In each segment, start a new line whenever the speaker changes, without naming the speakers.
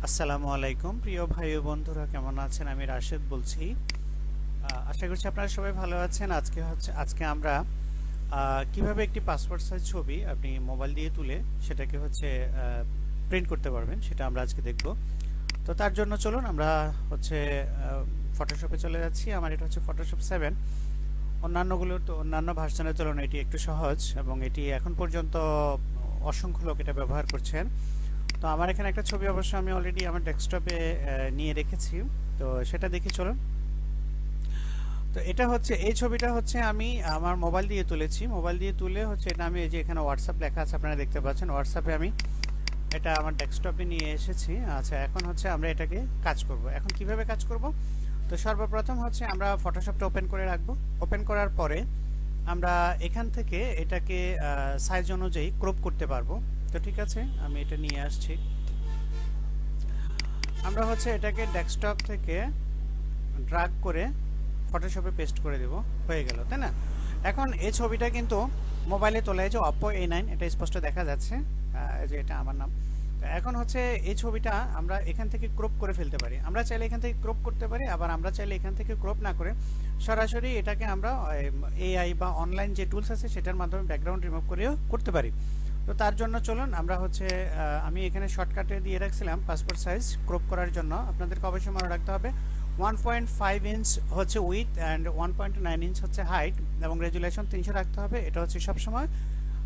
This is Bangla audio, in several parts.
আসসালামু আলাইকুম প্রিয় ভাই ও বন্ধুরা, কেমন আছেন? আমি রাশেদ বলছি। আশা করছি আপনারা সবাই ভালো আছেন। আজকে আমরা কিভাবে একটি পাসপোর্ট সাইজ ছবি আপনি মোবাইল দিয়ে তুলে সেটাকে প্রিন্ট করতে পারবেন সেটা আমরা আজকে দেখব। তো তার জন্য চলুন আমরা ফটোশপে চলে যাচ্ছি। আমার এটা হচ্ছে ফটোশপ 7। অন্যান্য ভার্সনের তুলনায় এটি একটু সহজ এবং এটি এখন পর্যন্ত অসংখ্য লোক এটা ব্যবহার করছেন। তো আমার এখানে একটা ছবি অবশ্য আমি অলরেডি আমার ডেস্কটপে নিয়ে রেখেছি, তো সেটা দেখি চলুন। তো এই ছবিটা হচ্ছে আমি আমার মোবাইল দিয়ে তুলেছি। মোবাইল দিয়ে তুলে এটা আমি এই যে এখানে হোয়াটসঅ্যাপ লেখা আছে আপনারা দেখতে পাচ্ছেন, হোয়াটসঅ্যাপে আমি এটা আমার ডেস্কটপে নিয়ে এসেছি। আচ্ছা, এখন আমরা এটাকে কাজ করব। এখন কিভাবে কাজ করব? তো সর্বপ্রথম আমরা ফটোশপটা ওপেন করে রাখবো। ওপেন করার পরে আমরা এখান থেকে এটাকে সাইজ অনুযায়ী ক্রপ করতে পারবো। তো ঠিক আছে, আমি এটা নিয়ে আসছি। আমরা এটাকে ডেস্কটপ থেকে ড্র্যাগ করে ফটোশপে পেস্ট করে দেব, হয়ে গেল, তাই না? এখন এই ছবিটা কিন্তু মোবাইলে তোলা, এই যে Oppo A9, এটা স্পষ্ট দেখা যাচ্ছে, এই যে এটা আমার নাম। তো এখন এই ছবিটা আমরা এখান থেকে ক্রপ করে ফেলতে পারি। আমরা চাইলে এখান থেকে ক্রপ করতে পারি, আবার আমরা চাইলে এখান থেকে ক্রপ না করে সরাসরি এটাকে আমরা AI বা অনলাইন যে টুলস আছে সেটার মাধ্যমে ব্যাকগ্রাউন্ড রিমুভ করেও করতে পারি। তো তার জন্য চলুন আমি এখানে শর্টকাটে দিয়ে রাখছিলাম পাসপোর্ট সাইজ ক্রপ করার জন্য। আপনাদেরকে অবশ্যই মনে রাখতে হবে 1.5 inch with and 1.9 inch height, এবং রেজুলেশন 300 রাখতে হবে। এটা সবসময়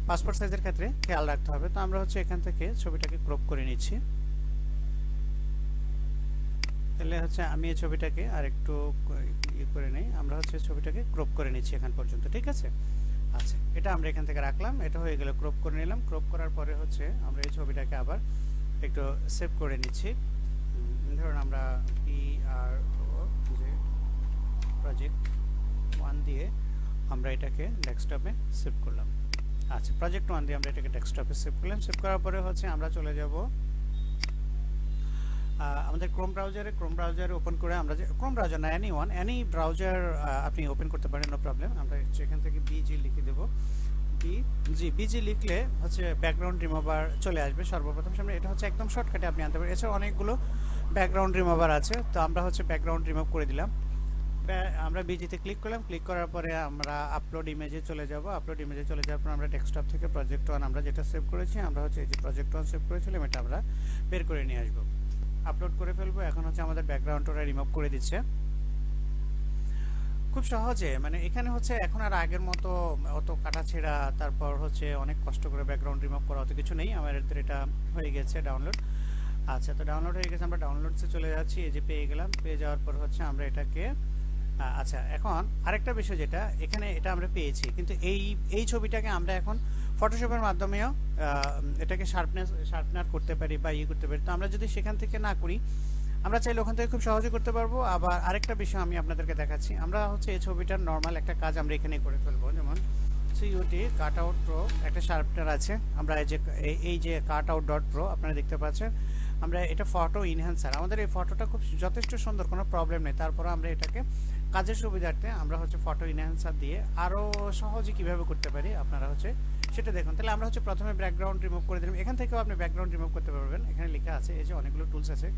পাসপোর্ট সাইজের ক্ষেত্রে খেয়াল রাখতে হবে। তো আমরা এখান থেকে ছবিটাকে ক্রপ করে নিচ্ছি। তাহলে আমি এই ছবিটাকে আর একটু করে নেই। আমরা ছবিটাকে ক্রপ করে নিচ্ছি এখান পর্যন্ত, ঠিক আছে? আচ্ছা, এটা আমরা এখান থেকে রাখলাম, এটা হয়ে গেল, ক্রপ করে নিলাম। ক্রপ করার পরে আমরা এই ছবিটাকে আবার একটু সেভ করে নিচ্ছি। ধরুন আমরা যে প্রজেক্ট 1 দিয়ে আমরা এটাকে ডেস্কটপে সেভ করলাম। আচ্ছা, প্রজেক্ট 1 দিয়ে আমরা এটাকে ডেস্কটপে সেভ করলাম। সেভ করার পরে আমরা চলে যাব আমাদের ক্রোম ব্রাউজারে ওপেন করে আমরা ক্রোম ব্রাউজার না, এনি ব্রাউজার আপনি ওপেন করতে পারেন, নো প্রবলেম। আমরা এখান থেকে বিজি লিখে দেব। বিজি লিখলে ব্যাকগ্রাউন্ড রিমুভার চলে আসবে সর্বপ্রথম সামনে। এটা একদম শর্টকাটে আপনি আনতে পারেন। এছাড়া অনেকগুলো ব্যাকগ্রাউন্ড রিমুভার আছে, তো আমরা ব্যাকগ্রাউন্ড রিমুভ করে দিলাম। আমরা বিজিতে ক্লিক করলাম। ক্লিক করার পরে আমরা আপলোড ইমেজে চলে যাব। আপলোড ইমেজে চলে যাওয়ার পর আমরা ডেস্কটপ থেকে প্রজেক্ট 1 আমরা যেটা সেভ করেছি, আমরা এই যে প্রজেক্ট 1 সেভ করেছিলাম, এটা আমরা বের করে নিয়ে আসবো, আপলোড করে ফেলবো। এখন আমাদের ব্যাকগ্রাউন্ড ওরা রিমুভ করে দিচ্ছে খুব সহজে। মানে এখানে এখন আর আগের মতো অত কাটাছেঁড়া, তারপর অনেক কষ্ট করে ব্যাকগ্রাউন্ড রিমুভ করা, অত কিছু নেই। আমাদের এটা হয়ে গেছে ডাউনলোড। আচ্ছা, তো ডাউনলোড হয়ে গেছে, আমরা ডাউনলোডসে চলে যাচ্ছি। এই যে পেয়ে গেলাম। পেয়ে যাওয়ার পর আমরা এটাকে আচ্ছা, এখন আরেকটা বিষয় যেটা এখানে, এটা আমরা পেয়েছি, কিন্তু এই ছবিটাকে আমরা এখন ফটোশপের মাধ্যমেও এটাকে শার্পনার করতে পারি বা করতে পারি। তো আমরা যদি সেখান থেকে না করি, আমরা চাইলে ওখান থেকে খুব সহজে করতে পারবো। আবার আরেকটা বিষয় আমি আপনাদেরকে দেখাচ্ছি। আমরা এই ছবিটার নর্মাল একটা কাজ আমরা এখানে করে ফেলবো। যেমন সিইউটি কাট আউট প্রো একটা শার্পনার আছে। আমরা এই যে কাট আউট ডট প্রো আপনারা দেখতে পাচ্ছেন, আমরা এটা ফটো ইনহ্যান্সার। আমাদের এই ফটোটা খুব যথেষ্ট সুন্দর, কোনো প্রবলেম নেই। তারপর আমরা এটাকে কাজের সুবিধার্থে আমরা ফটো ইনহ্যান্সার দিয়ে আরও সহজে কীভাবে করতে পারি আপনারা সেটা দেখুন। তাহলে আমরা প্রথমে ব্যাকগ্রাউন্ড রিমুভ করে দিলাম। এখান থেকেও আপনি ব্যাকগ্রাউন্ড রিমুভ করতে পারবেন, এখানে লেখা আছে, এই যে অনেকগুলো টুলস আছে।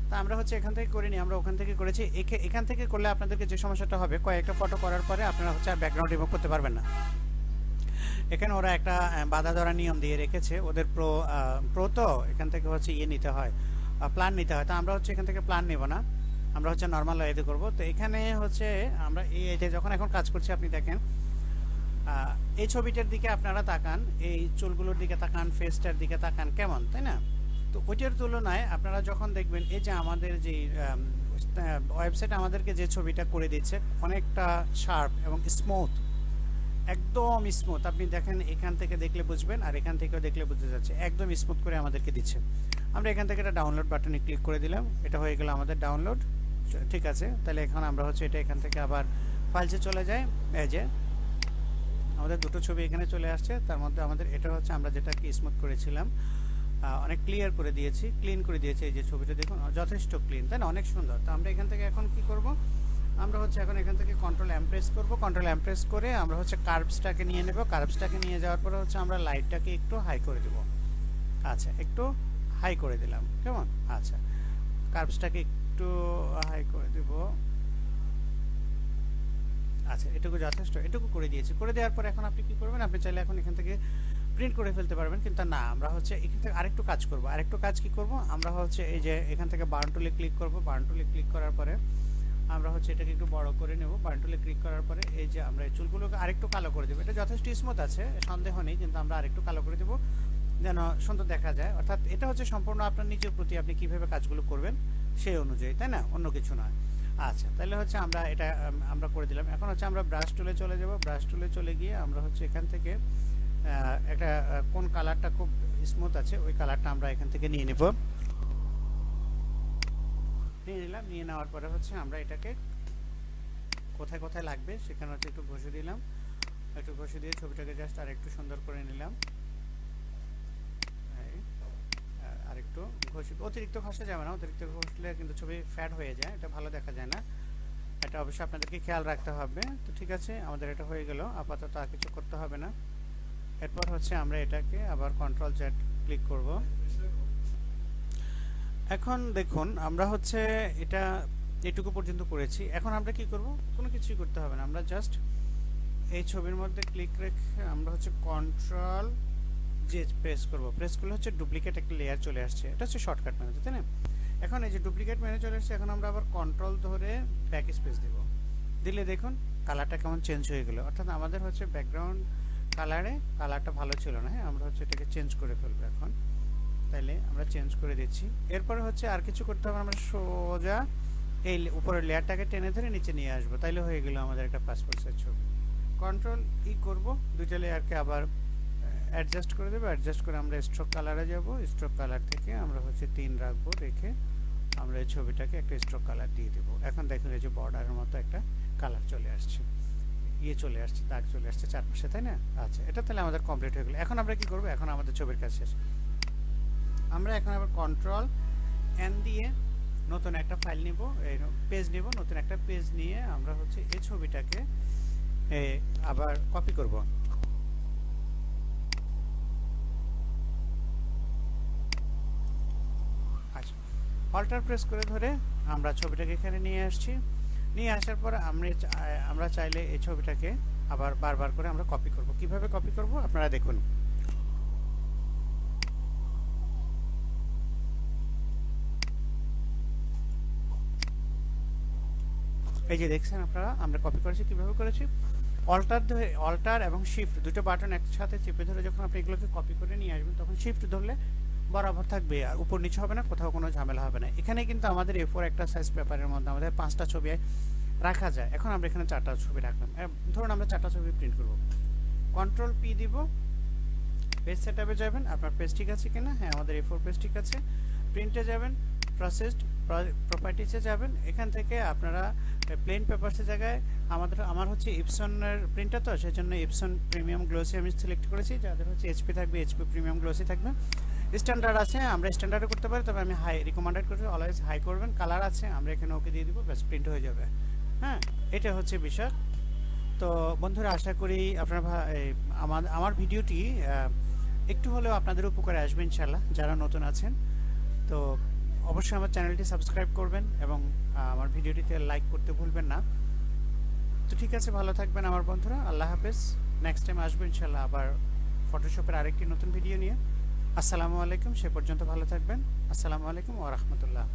তা আমরা এখান থেকে করে নিই, আমরা ওখান থেকে করেছি। এখান থেকে করলে আপনাদেরকে যে সমস্যাটা হবে, কয়েকটা ফটো করার পরে আপনারা আর ব্যাকগ্রাউন্ড রিমুভ করতে পারবেন না। এখানে ওরা একটা বাধা ধরা নিয়ম দিয়ে রেখেছে ওদের প্রো তো এখান থেকে নিতে হয়, প্ল্যান নিতে হয়। তো আমরা এখান থেকে প্ল্যান নেব না, আমরা নর্মাল ওয়েতে করব। তো এখানে আমরা এইটা যখন এখন কাজ করছি, আপনি দেখেন এই ছবিটার দিকে আপনারা তাকান, এই চুলগুলোর দিকে তাকান, ফেসটার দিকে তাকান, কেমন, তাই না? তো ওইটার তুলনায় আপনারা যখন দেখবেন এই যে আমাদের যে ওয়েবসাইট আমাদেরকে যে ছবিটা করে দিচ্ছে, অনেকটা শার্প এবং স্মুথ, একদম স্মুথ। আপনি দেখেন, এখান থেকে দেখলে বুঝবেন আর এখান থেকেও দেখলে বুঝতে যাচ্ছে, একদম স্মুথ করে আমাদেরকে দিচ্ছে। আমরা এখান থেকে একটা ডাউনলোড বাটনে ক্লিক করে দিলাম, এটা হয়ে গেল আমাদের ডাউনলোড, ঠিক আছে। তাহলে এখন আমরা এটা এখান থেকে আবার ফাইলসে চলে যাই। এই যে আমাদের দুটো ছবি এখানে চলে আসছে, তার মধ্যে আমাদের এটা আমরা যেটাকে স্মুথ করেছিলাম অনেক ক্লিয়ার করে দিয়েছি, ক্লিন করে দিয়েছি। এই যে ছবিটা দেখুন, যথেষ্ট ক্লিন, তাই না? অনেক সুন্দর। তো আমরা এখান থেকে এখন কি করব, আমরা এখন এখান থেকে কন্ট্রোল এম প্রেস করব। কন্ট্রোল এম প্রেস করে আমরা কার্ভসটাকে নিয়ে নেব। কার্ভসটাকে নিয়ে যাওয়ার পরে আমরা লাইটটাকে একটু হাই করে দেব। আচ্ছা, একটু হাই করে দিলাম, কেমন? আচ্ছা, কার্ভসটাকে একটু হাই করে দেব। আচ্ছা, এটুকু যথেষ্ট, এটুকু করে দিয়েছি। করে দেওয়ার পর এখন আপনি কি করবেন, আপনি চাইলে এখন এখান থেকে প্রিন্ট করে ফেলতে পারবেন, কিন্তু না, আমরা হচ্ছে এখান থেকে আরেকটু কাজ করব। আরেকটু কাজ কি করব, আমরা হচ্ছে এই যে এখান থেকে বার্ন টুলে ক্লিক করব। বার্ন টুলে ক্লিক করার পরে আমরা হচ্ছে এটাকে একটু বড় করে নেব। বার্ন টুলে ক্লিক করার পরে এই যে আমরা এই চুলগুলোকে আরেকটু কালো করে দেবো। এটা যথেষ্ট স্মুথ আছে, সন্দেহ নেই, কিন্তু আমরা আরেকটু কালো করে দেবো যেন সুন্দর দেখা যায়। অর্থাৎ এটা হচ্ছে সম্পূর্ণ আপনার নিজের প্রতি, আপনি কিভাবে কাজগুলো করবেন সেই অনুযায়ী, তাই না, অন্য কিছু নয়। আচ্ছা, তাহলে হচ্ছে আমরা এটা আমরা করে দিলাম। এখন হচ্ছে আমরা ব্রাশ টুলে চলে যাব। ব্রাশ টুলে চলে গিয়ে আমরা হচ্ছে এখান থেকে একটা কোন কালারটা খুব স্মুথ আছে ওই কালারটা আমরা এখান থেকে নিয়ে নেব। নিয়ে নিলাম। নিয়ে নেওয়ার পরে হচ্ছে আমরা এটাকে কোথায় কোথায় লাগবে সেখানে হচ্ছে একটু ঘষে দিলাম। একটু ঘষে দিয়ে ছবিটাকে জাস্ট আর একটু সুন্দর করে নিলাম। আর একটু ঘষে, অতিরিক্ত ঘষা যাবে না, অতিরিক্ত ঘষলে কিন্তু ছবি ফ্যাড হয়ে যায়, এটা ভালো দেখা যায় না। এটা অবশ্যই আপনাদেরকে খেয়াল রাখতে হবে। তো ঠিক আছে, আমাদের এটা হয়ে গেল, আপাতত আর কিছু করতে হবে না। এরপর হচ্ছে আমরা এটাকে আবার কন্ট্রোল জেড ক্লিক করব। এখন দেখুন আমরা হচ্ছে এটা এটুকু পর্যন্ত করেছি। এখন আমরা কি করব, কোনো কিছুই করতে হবে না, আমরা জাস্ট এই ছবির মধ্যে ক্লিক রেখে আমরা হচ্ছে কন্ট্রোল জে প্রেস করব। প্রেস করলে হচ্ছে ডুপ্লিকেট একটা লেয়ার চলে আসছে, এটা হচ্ছে শর্টকাট মেনু, তাই না? এখন এই যে ডুপ্লিকেট মেনু চলে আসছে, এখন আমরা আবার কন্ট্রোল ধরে ব্যাক স্পেস দেব। দিলে দেখুন কালারটা কেমন চেঞ্জ হয়ে গেল। অর্থাৎ আমাদের হচ্ছে ব্যাকগ্রাউন্ড কালারটা ভালো ছিল না, হ্যাঁ, আমরা হচ্ছে এটাকে চেঞ্জ করে ফেলবো এখন। তাইলে আমরা চেঞ্জ করে দিচ্ছি। এরপরে হচ্ছে আর কিছু করতে হবে, আমরা সোজা এই উপরের লেয়ারটাকে টেনে ধরে নিচে নিয়ে আসবো, তাইলে হয়ে গেল আমাদের একটা পাসপোর্ট সাইজ ছবি। কন্ট্রোল ই করব, দুইটা লেয়ারকে আবার অ্যাডজাস্ট করে দেবো। অ্যাডজাস্ট করে আমরা স্ট্রোক কালারে যাব। স্ট্রোক কালার থেকে আমরা হচ্ছে 3 রাখবো, রেখে আমরা এই ছবিটাকে একটা স্ট্রোক কালার দিয়ে দেবো। এখন দেখুন এই যে বর্ডারের মতো একটা কালার চলে আসছে, চলে আসছে, দাগ চলে আসছে চারপাশে, তাই না? আচ্ছা, এটা তাহলে আমাদের কমপ্লিট হয়ে গেল। এখন আমরা কি করব, এখন আমাদের ছবির কাজ শেষ। আমরা এখন আবার কন্ট্রোল এন দিয়ে নতুন একটা ফাইল নিব, এই পেজ নিব, নতুন একটা পেজ নিয়ে আমরা হচ্ছে এই ছবিটাকে আবার কপি করব। আচ্ছা, অল্টার প্রেস করে ধরে আমরা ছবিটাকে এখানে নিয়ে আসছি। নিয়ে আসার পর আমরা চাইলে এই ছবিটাকে আবার বারবার করে আমরা কপি করব। কিভাবে কপি করব আপনারা দেখুন। এই যে দেখছেন আপনারা, আমরা কপি করেছি। কিভাবে করেছি, অল্টার এবং শিফট দুটো বাটন একসাথে চেপে ধরে যখন আপনি এগুলোকে কপি করে নিয়ে আসবেন, তখন শিফট ধরলে বরাবর থাকবে, আর উপর নিচে হবে না, কোথাও কোনো ঝামেলা হবে না। এখানে কিন্তু আমাদের A4 একটা সাইজ পেপারের মধ্যে আমাদের 5টা ছবি রাখা যায়। এখন আমরা এখানে 4টা ছবি রাখলাম। ধরুন আমরা 4টা ছবি প্রিন্ট করব। কন্ট্রোল পি দিব, পেজ সেটআপে যাবেন, আপনার পেজ ঠিক আছে কিনা, হ্যাঁ আমাদের A4 পেজ ঠিক আছে। প্রিন্টে যাবেন, প্রসেসড প্রপার্টিসে যাবেন, এখান থেকে আপনারা প্লেন পেপারসের জায়গায় আমার হচ্ছে ইপসনের প্রিন্টার, তো সেই জন্য ইপসন প্রিমিয়াম গ্লোসি আমি সিলেক্ট করেছি। যাদের হচ্ছে এইচপি থাকবে এইচপি প্রিমিয়াম গ্লোসি থাকবে। স্ট্যান্ডার্ড আছে, আমরা স্ট্যান্ডার্ডে করতে পারি, তবে আমি হাই রিকমেন্ডেড করছি, অলওয়েজ হাই করবেন। কালার আছে, আমরা এখানে ওকে দিয়ে দিব, ব্যাস প্রিন্ট হয়ে যাবে। হ্যাঁ, এটা হচ্ছে বিষয়। তো বন্ধুরা, আশা করি আপনারা আমার ভিডিওটি একটু হলেও আপনাদের উপকারে আসবে ইনশাল্লাহ, যারা নতুন আছেন। তো অবশ্যই আমার চ্যানেলটি সাবস্ক্রাইব করবেন এবং আমার ভিডিওটিতে লাইক করতে ভুলবেন না। তো ঠিক আছে, ভালো থাকবেন আমার বন্ধুরা, আল্লাহ হাফেজ। নেক্সট টাইম আসবো ইনশাল্লাহ আবার ফটোশপের আরেকটি নতুন ভিডিও নিয়ে। আসসালামু আলাইকুম, সে পর্যন্ত ভালো থাকবেন। আসসালামু আলাইকুম ওয়া রাহমাতুল্লাহ।